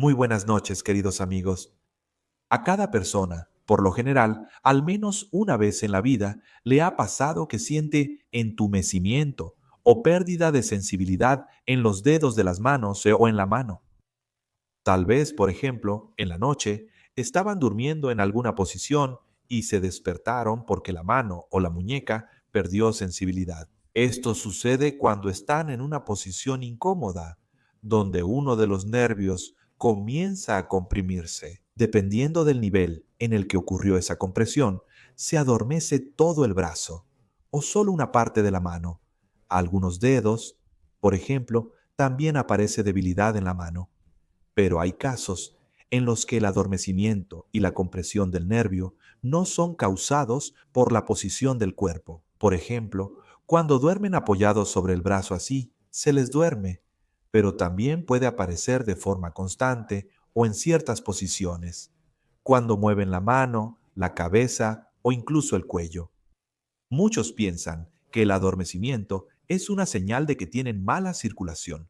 Muy buenas noches, queridos amigos. A cada persona, por lo general, al menos una vez en la vida, le ha pasado que siente entumecimiento o pérdida de sensibilidad en los dedos de las manos o en la mano. Tal vez, por ejemplo, en la noche, estaban durmiendo en alguna posición y se despertaron porque la mano o la muñeca perdió sensibilidad. Esto sucede cuando están en una posición incómoda, donde uno de los nervios comienza a comprimirse. Dependiendo del nivel en el que ocurrió esa compresión, se adormece todo el brazo o solo una parte de la mano. Algunos dedos, por ejemplo, también aparece debilidad en la mano. Pero hay casos en los que el adormecimiento y la compresión del nervio no son causados por la posición del cuerpo. Por ejemplo, cuando duermen apoyados sobre el brazo así, se les duerme, pero también puede aparecer de forma constante o en ciertas posiciones, cuando mueven la mano, la cabeza o incluso el cuello. Muchos piensan que el adormecimiento es una señal de que tienen mala circulación,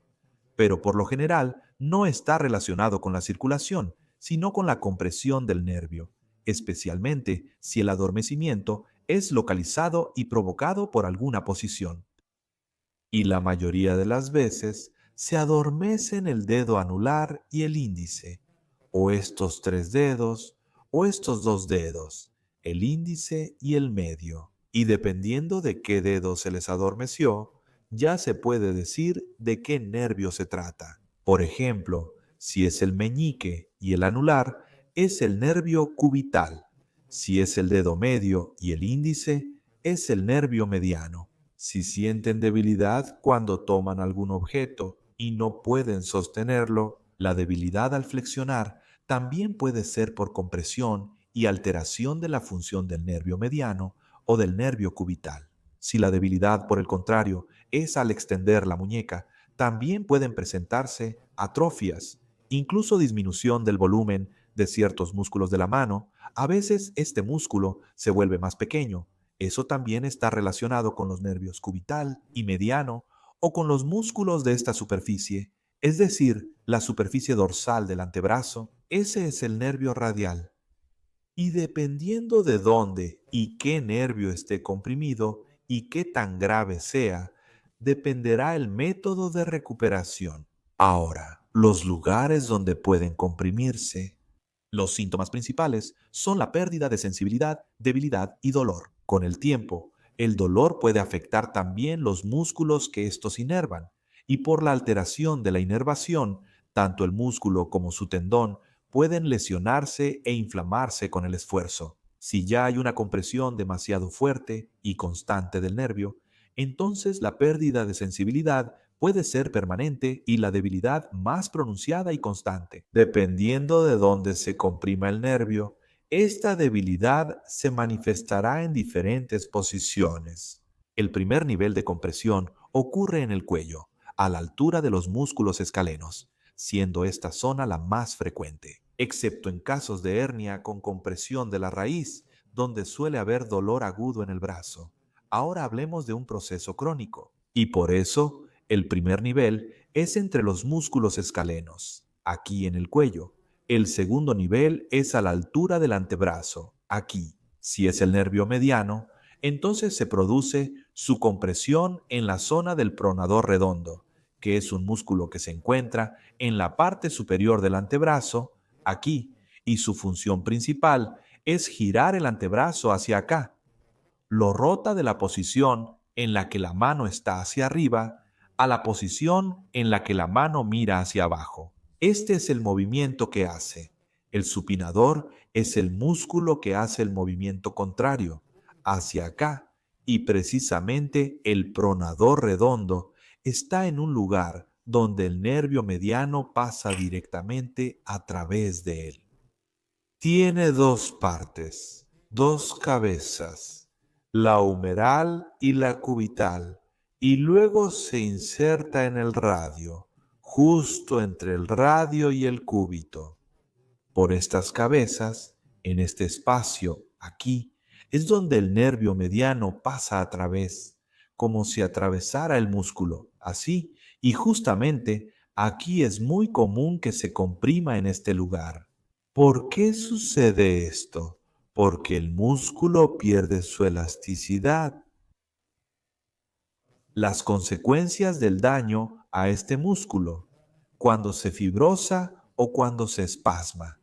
pero por lo general no está relacionado con la circulación, sino con la compresión del nervio, especialmente si el adormecimiento es localizado y provocado por alguna posición. Y la mayoría de las veces se adormecen el dedo anular y el índice, o estos tres dedos, o estos dos dedos, el índice y el medio. Y dependiendo de qué dedo se les adormeció, ya se puede decir de qué nervio se trata. Por ejemplo, si es el meñique y el anular, es el nervio cubital. Si es el dedo medio y el índice, es el nervio mediano. Si sienten debilidad cuando toman algún objeto y no pueden sostenerlo, la debilidad al flexionar también puede ser por compresión y alteración de la función del nervio mediano o del nervio cubital. Si la debilidad, por el contrario, es al extender la muñeca, también pueden presentarse atrofias, incluso disminución del volumen de ciertos músculos de la mano. A veces este músculo se vuelve más pequeño. Eso también está relacionado con los nervios cubital y mediano o con los músculos de esta superficie, es decir, la superficie dorsal del antebrazo. Ese es el nervio radial. Y dependiendo de dónde y qué nervio esté comprimido y qué tan grave sea, dependerá el método de recuperación. Ahora, los lugares donde pueden comprimirse. Los síntomas principales son la pérdida de sensibilidad, debilidad y dolor. Con el tiempo, el dolor puede afectar también los músculos que estos inervan, y por la alteración de la inervación, tanto el músculo como su tendón pueden lesionarse e inflamarse con el esfuerzo. Si ya hay una compresión demasiado fuerte y constante del nervio, entonces la pérdida de sensibilidad puede ser permanente y la debilidad más pronunciada y constante. Dependiendo de dónde se comprima el nervio, esta debilidad se manifestará en diferentes posiciones. El primer nivel de compresión ocurre en el cuello, a la altura de los músculos escalenos, siendo esta zona la más frecuente, excepto en casos de hernia con compresión de la raíz, donde suele haber dolor agudo en el brazo. Ahora hablemos de un proceso crónico, y por eso el primer nivel es entre los músculos escalenos, aquí en el cuello. El segundo nivel es a la altura del antebrazo, aquí. Si es el nervio mediano, entonces se produce su compresión en la zona del pronador redondo, que es un músculo que se encuentra en la parte superior del antebrazo, aquí, y su función principal es girar el antebrazo hacia acá. Lo rota de la posición en la que la mano está hacia arriba a la posición en la que la mano mira hacia abajo. Este es el movimiento que hace. El supinador es el músculo que hace el movimiento contrario, hacia acá, y precisamente el pronador redondo está en un lugar donde el nervio mediano pasa directamente a través de él. Tiene dos partes, dos cabezas, la humeral y la cubital, y luego se inserta en el radio, justo entre el radio y el cúbito. Por estas cabezas, en este espacio, aquí, es donde el nervio mediano pasa a través, como si atravesara el músculo, así, y justamente Aquí es muy común que se comprima en este lugar. ¿Por qué sucede esto? Porque el músculo pierde su elasticidad. Las consecuencias del daño a este músculo, cuando se fibrosa o cuando se espasma.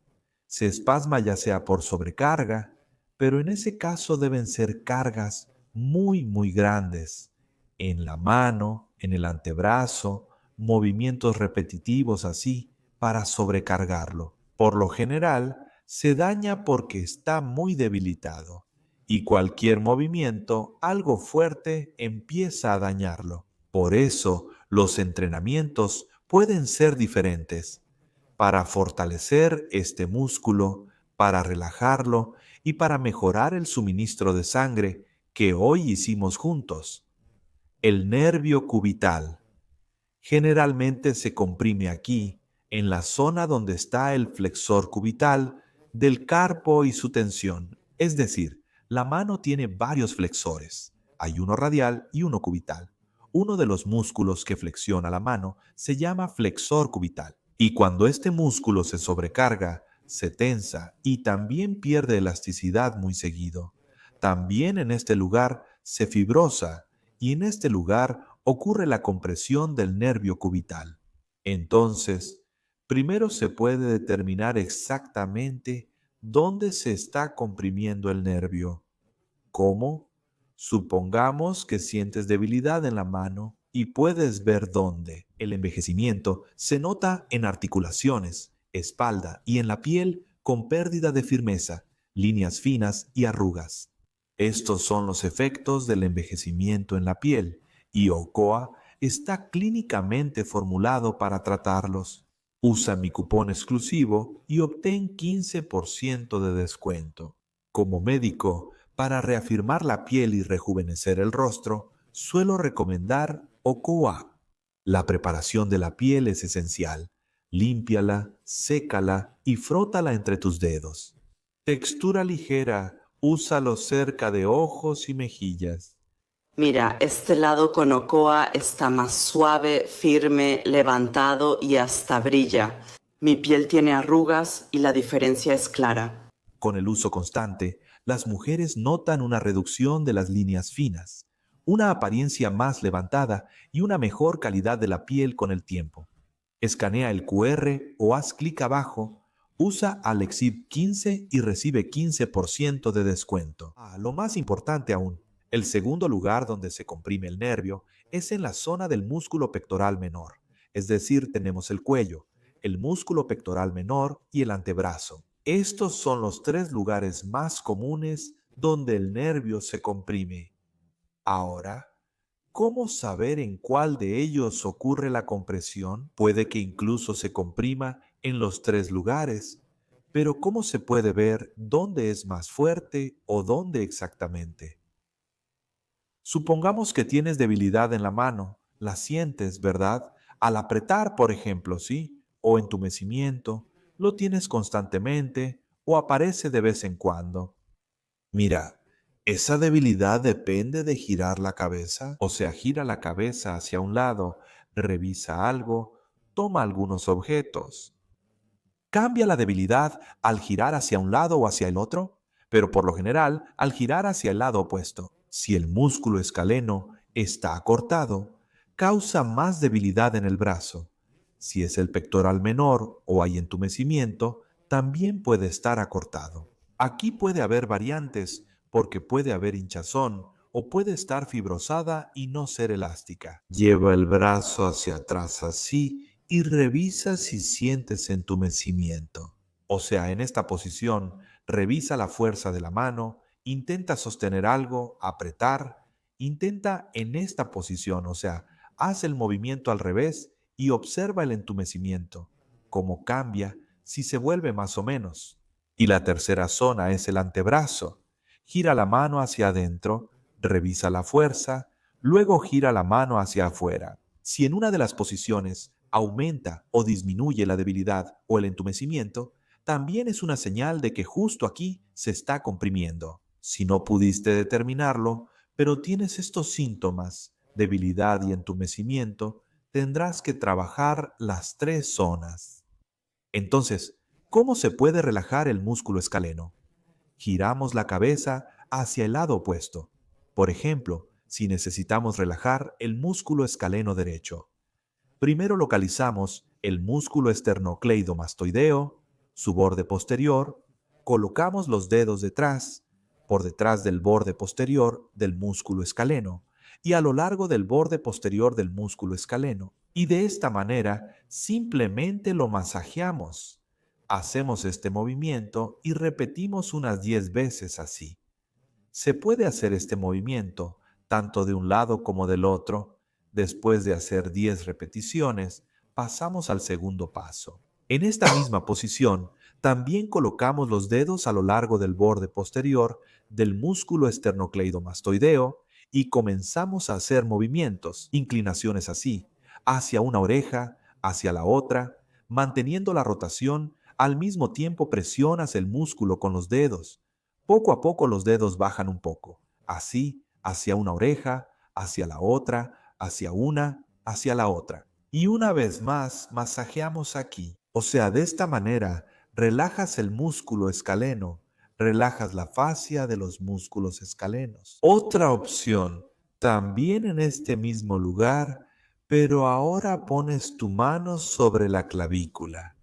Se espasma ya sea por sobrecarga, pero en ese caso deben ser cargas muy grandes. En la mano, en el antebrazo, movimientos repetitivos así para sobrecargarlo. Por lo general, se daña porque está muy debilitado y cualquier movimiento, algo fuerte, empieza a dañarlo. Por eso, los entrenamientos pueden ser diferentes para fortalecer este músculo, para relajarlo y para mejorar el suministro de sangre que hoy hicimos juntos. El nervio cubital generalmente se comprime aquí, en la zona donde está el flexor cubital del carpo y su tensión. Es decir, la mano tiene varios flexores. Hay uno radial y uno cubital. Uno de los músculos que flexiona la mano se llama flexor cubital. Y cuando este músculo se sobrecarga, se tensa y también pierde elasticidad muy seguido. También en este lugar se fibrosa y en este lugar ocurre la compresión del nervio cubital. Entonces, primero se puede determinar exactamente dónde se está comprimiendo el nervio. ¿Cómo? Supongamos que sientes debilidad en la mano y puedes ver dónde. El envejecimiento se nota en articulaciones, espalda y en la piel con pérdida de firmeza, líneas finas y arrugas. Estos son los efectos del envejecimiento en la piel y OCOA está clínicamente formulado para tratarlos. Usa mi cupón exclusivo y obtén 15% de descuento. Como médico, para reafirmar la piel y rejuvenecer el rostro, suelo recomendar OCOA. La preparación de la piel es esencial. Límpiala, sécala y frótala entre tus dedos. Textura ligera, úsalo cerca de ojos y mejillas. Mira, este lado con Ocoa está más suave, firme, levantado y hasta brilla. Mi piel tiene arrugas y la diferencia es clara. Con el uso constante, las mujeres notan una reducción de las líneas finas, una apariencia más levantada y una mejor calidad de la piel con el tiempo. Escanea el QR o haz clic abajo, usa Alexib 15 y recibe 15% de descuento. Lo más importante aún, el segundo lugar donde se comprime el nervio es en la zona del músculo pectoral menor, es decir, tenemos el cuello, el músculo pectoral menor y el antebrazo. Estos son los tres lugares más comunes donde el nervio se comprime. Ahora, ¿cómo saber en cuál de ellos ocurre la compresión? Puede que incluso se comprima en los tres lugares, pero ¿cómo se puede ver dónde es más fuerte o dónde exactamente? Supongamos que tienes debilidad en la mano, la sientes, ¿verdad? Al apretar, por ejemplo, ¿sí? O entumecimiento, lo tienes constantemente o aparece de vez en cuando. Mira, esa debilidad depende de girar la cabeza, o sea, gira la cabeza hacia un lado, revisa algo, toma algunos objetos. Cambia la debilidad al girar hacia un lado o hacia el otro, pero por lo general al girar hacia el lado opuesto. Si el músculo escaleno está acortado, causa más debilidad en el brazo. Si es el pectoral menor o hay entumecimiento, también puede estar acortado. Aquí puede haber variantes porque puede haber hinchazón o puede estar fibrosada y no ser elástica. Lleva el brazo hacia atrás así y revisa si sientes entumecimiento. O sea, en esta posición, revisa la fuerza de la mano, intenta sostener algo, apretar, intenta en esta posición, o sea, haz el movimiento al revés y observa el entumecimiento, cómo cambia, si se vuelve más o menos. Y la tercera zona es el antebrazo. Gira la mano hacia adentro, revisa la fuerza, luego gira la mano hacia afuera. Si en una de las posiciones aumenta o disminuye la debilidad o el entumecimiento, también es una señal de que justo aquí se está comprimiendo. Si no pudiste determinarlo, pero tienes estos síntomas, debilidad y entumecimiento, tendrás que trabajar las tres zonas. Entonces, ¿cómo se puede relajar el músculo escaleno? Giramos la cabeza hacia el lado opuesto. Por ejemplo, si necesitamos relajar el músculo escaleno derecho. Primero localizamos el músculo esternocleidomastoideo, su borde posterior, colocamos los dedos detrás, por detrás del borde posterior del músculo escaleno y a lo largo del borde posterior del músculo escaleno. Y de esta manera simplemente lo masajeamos. Hacemos este movimiento y repetimos unas 10 veces así. Se puede hacer este movimiento tanto de un lado como del otro. Después de hacer 10 repeticiones, pasamos al segundo paso. En esta misma posición, también colocamos los dedos a lo largo del borde posterior del músculo esternocleidomastoideo y comenzamos a hacer movimientos, inclinaciones así, hacia una oreja, hacia la otra, manteniendo la rotación. Al mismo tiempo presionas el músculo con los dedos. Poco a poco los dedos bajan un poco, así, hacia una oreja, hacia la otra, hacia una, hacia la otra. Y una vez más, masajeamos aquí. O sea, de esta manera, relajas el músculo escaleno, relajas la fascia de los músculos escalenos. Otra opción, también en este mismo lugar, pero ahora pones tu mano sobre la clavícula.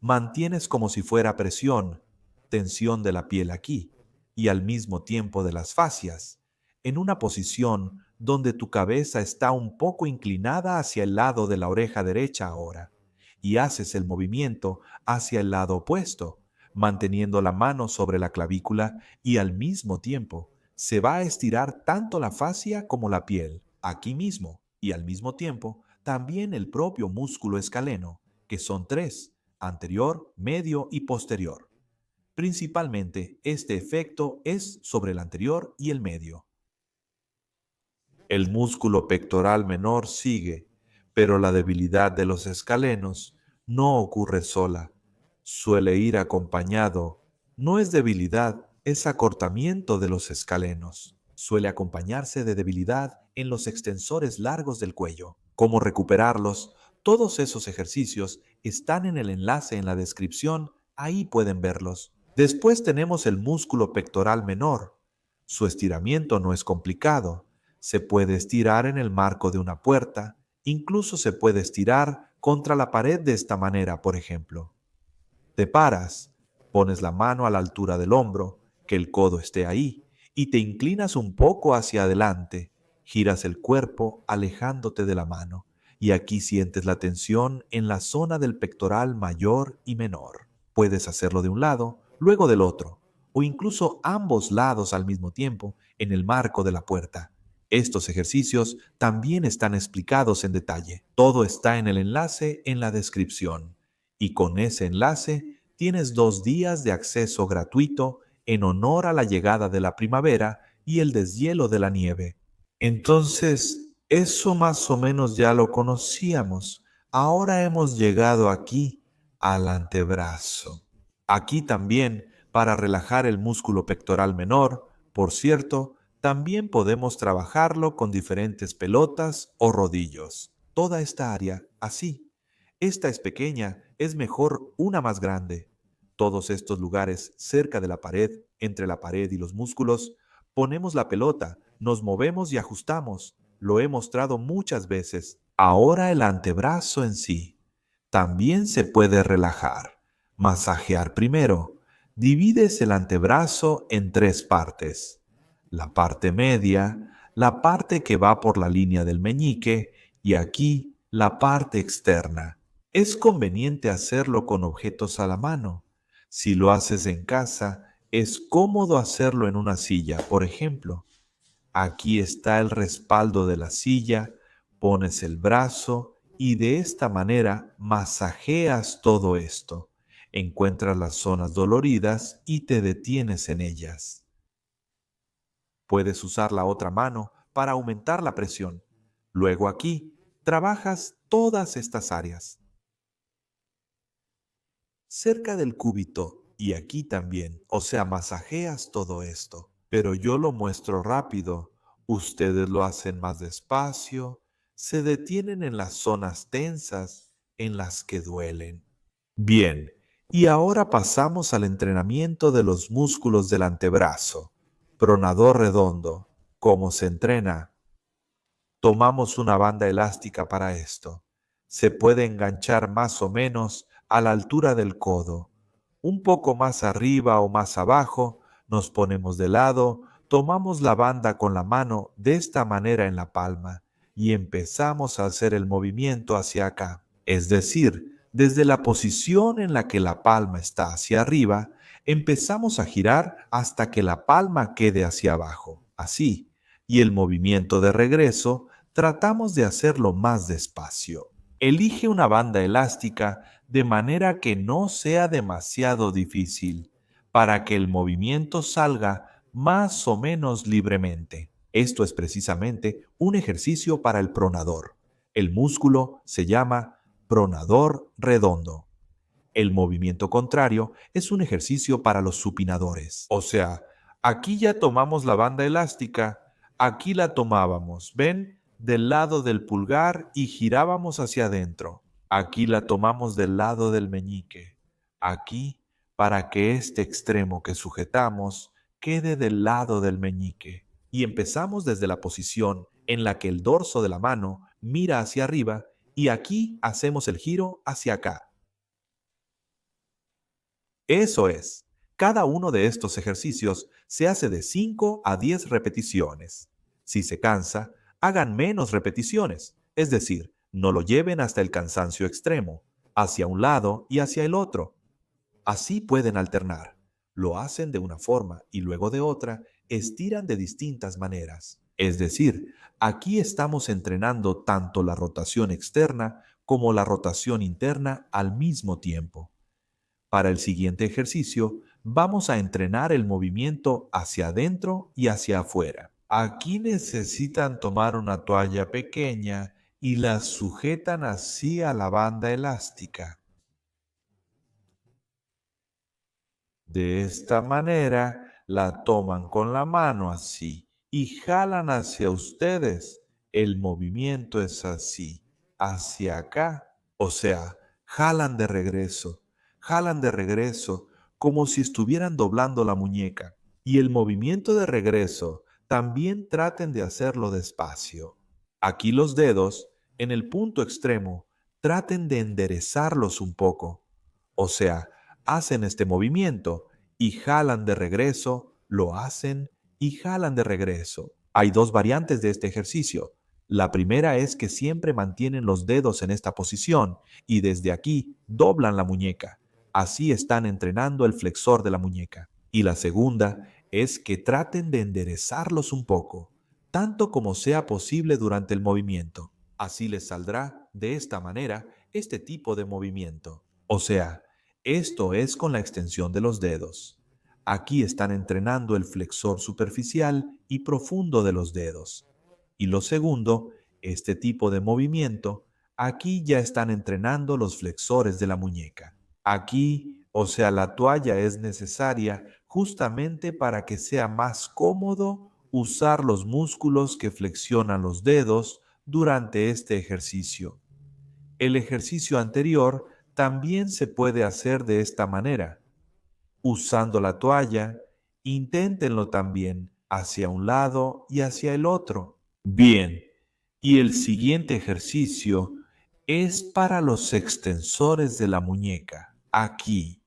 Mantienes como si fuera presión, tensión de la piel aquí y al mismo tiempo de las fascias, en una posición donde tu cabeza está un poco inclinada hacia el lado de la oreja derecha ahora, y haces el movimiento hacia el lado opuesto, manteniendo la mano sobre la clavícula y al mismo tiempo se va a estirar tanto la fascia como la piel, aquí mismo, y al mismo tiempo también el propio músculo escaleno, que son tres: anterior, medio y posterior. Principalmente, este efecto es sobre el anterior y el medio. El músculo pectoral menor sigue, pero la debilidad de los escalenos no ocurre sola. Suele ir acompañado. No es debilidad, es acortamiento de los escalenos. Suele acompañarse de debilidad en los extensores largos del cuello. ¿Cómo recuperarlos? Todos esos ejercicios están en el enlace en la descripción, ahí pueden verlos. Después tenemos el músculo pectoral menor. Su estiramiento no es complicado. Se puede estirar en el marco de una puerta, incluso se puede estirar contra la pared de esta manera, por ejemplo. Te paras, pones la mano a la altura del hombro, que el codo esté ahí, y te inclinas un poco hacia adelante, giras el cuerpo alejándote de la mano, y aquí sientes la tensión en la zona del pectoral mayor y menor. Puedes hacerlo de un lado, luego del otro, o incluso ambos lados al mismo tiempo en el marco de la puerta. Estos ejercicios también están explicados en detalle. Todo está en el enlace en la descripción. Y con ese enlace tienes 2 días de acceso gratuito en honor a la llegada de la primavera y el deshielo de la nieve. Entonces, eso más o menos ya lo conocíamos. Ahora hemos llegado aquí al antebrazo. Aquí también, para relajar el músculo pectoral menor, por cierto, también podemos trabajarlo con diferentes pelotas o rodillos. Toda esta área así. Esta es pequeña, es mejor una más grande. Todos estos lugares cerca de la pared, entre la pared y los músculos, ponemos la pelota, nos movemos y ajustamos. Lo he mostrado muchas veces. Ahora el antebrazo en sí. También se puede relajar. Masajear primero. Divides el antebrazo en 3 partes. La parte media, la parte que va por la línea del meñique y aquí la parte externa. Es conveniente hacerlo con objetos a la mano. Si lo haces en casa, es cómodo hacerlo en una silla, por ejemplo. Aquí está el respaldo de la silla, pones el brazo y de esta manera masajeas todo esto. Encuentras las zonas doloridas y te detienes en ellas. Puedes usar la otra mano para aumentar la presión. Luego aquí trabajas todas estas áreas. Cerca del cúbito y aquí también, o sea, masajeas todo esto. Pero yo lo muestro rápido, ustedes lo hacen más despacio, se detienen en las zonas tensas en las que duelen. Bien, y ahora pasamos al entrenamiento de los músculos del antebrazo. Pronador redondo. ¿Cómo se entrena? Tomamos una banda elástica para esto. Se puede enganchar más o menos a la altura del codo. Un poco más arriba o más abajo, nos ponemos de lado, tomamos la banda con la mano de esta manera en la palma y empezamos a hacer el movimiento hacia acá. Es decir, desde la posición en la que la palma está hacia arriba, empezamos a girar hasta que la palma quede hacia abajo. Así. Y el movimiento de regreso tratamos de hacerlo más despacio. Elige una banda elástica de manera que no sea demasiado difícil, para que el movimiento salga más o menos libremente. Esto es precisamente un ejercicio para el pronador. El músculo se llama pronador redondo. El movimiento contrario es un ejercicio para los supinadores. O sea, aquí ya tomamos la banda elástica, aquí la tomábamos, ¿ven? Del lado del pulgar y girábamos hacia adentro. Aquí la tomamos del lado del meñique. Aquí, para que este extremo que sujetamos quede del lado del meñique. Y empezamos desde la posición en la que el dorso de la mano mira hacia arriba y aquí hacemos el giro hacia acá. Eso es, cada uno de estos ejercicios se hace de 5 a 10 repeticiones. Si se cansa, hagan menos repeticiones, es decir, no lo lleven hasta el cansancio extremo, hacia un lado y hacia el otro. Así pueden alternar. Lo hacen de una forma y luego de otra, estiran de distintas maneras. Es decir, aquí estamos entrenando tanto la rotación externa como la rotación interna al mismo tiempo. Para el siguiente ejercicio, vamos a entrenar el movimiento hacia adentro y hacia afuera. Aquí necesitan tomar una toalla pequeña y la sujetan así a la banda elástica. De esta manera, la toman con la mano así y jalan hacia ustedes. El movimiento es así, hacia acá. O sea, jalan de regreso, como si estuvieran doblando la muñeca. Y el movimiento de regreso también traten de hacerlo despacio. Aquí los dedos, en el punto extremo, traten de enderezarlos un poco. O sea, hacen este movimiento y jalan de regreso, lo hacen y jalan de regreso. Hay dos variantes de este ejercicio. La primera es que siempre mantienen los dedos en esta posición y desde aquí doblan la muñeca. Así están entrenando el flexor de la muñeca. Y la segunda es que traten de enderezarlos un poco, tanto como sea posible durante el movimiento. Así les saldrá de esta manera este tipo de movimiento. O sea, esto es con la extensión de los dedos. Aquí están entrenando el flexor superficial y profundo de los dedos. Y lo segundo, este tipo de movimiento, aquí ya están entrenando los flexores de la muñeca. Aquí, o sea, la toalla es necesaria justamente para que sea más cómodo usar los músculos que flexionan los dedos durante este ejercicio. El ejercicio anterior también se puede hacer de esta manera. Usando la toalla, inténtenlo también hacia un lado y hacia el otro. Bien, y el siguiente ejercicio es para los extensores de la muñeca. Aquí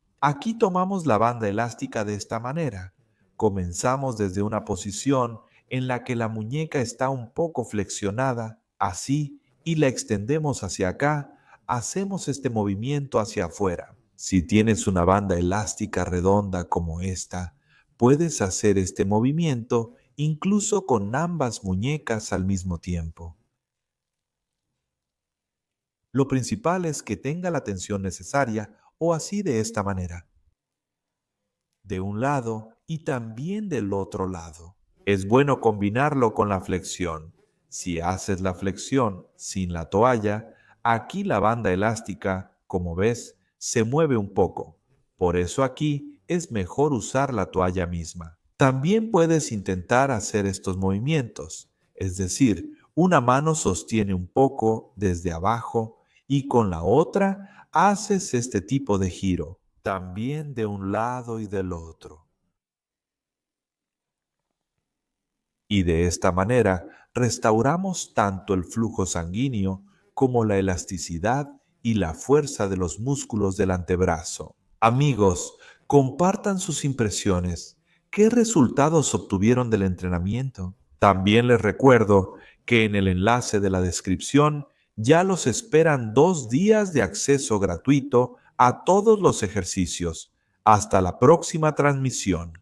tomamos la banda elástica de esta manera. Comenzamos desde una posición en la que la muñeca está un poco flexionada, así, y la extendemos hacia acá. Hacemos este movimiento hacia afuera. Si tienes una banda elástica redonda como esta, puedes hacer este movimiento incluso con ambas muñecas al mismo tiempo. Lo principal es que tenga la tensión necesaria o así de esta manera, de un lado y también del otro lado. Es bueno combinarlo con la flexión. Si haces la flexión sin la toalla, aquí la banda elástica, como ves, se mueve un poco. Por eso aquí es mejor usar la toalla misma. También puedes intentar hacer estos movimientos, es decir, Una mano sostiene un poco desde abajo y con la otra haces este tipo de giro, también de un lado y del otro. Y de esta manera restauramos tanto el flujo sanguíneo como la elasticidad y la fuerza de los músculos del antebrazo. Amigos, compartan sus impresiones. ¿Qué resultados obtuvieron del entrenamiento? También les recuerdo que en el enlace de la descripción ya los esperan 2 días de acceso gratuito a todos los ejercicios. Hasta la próxima transmisión.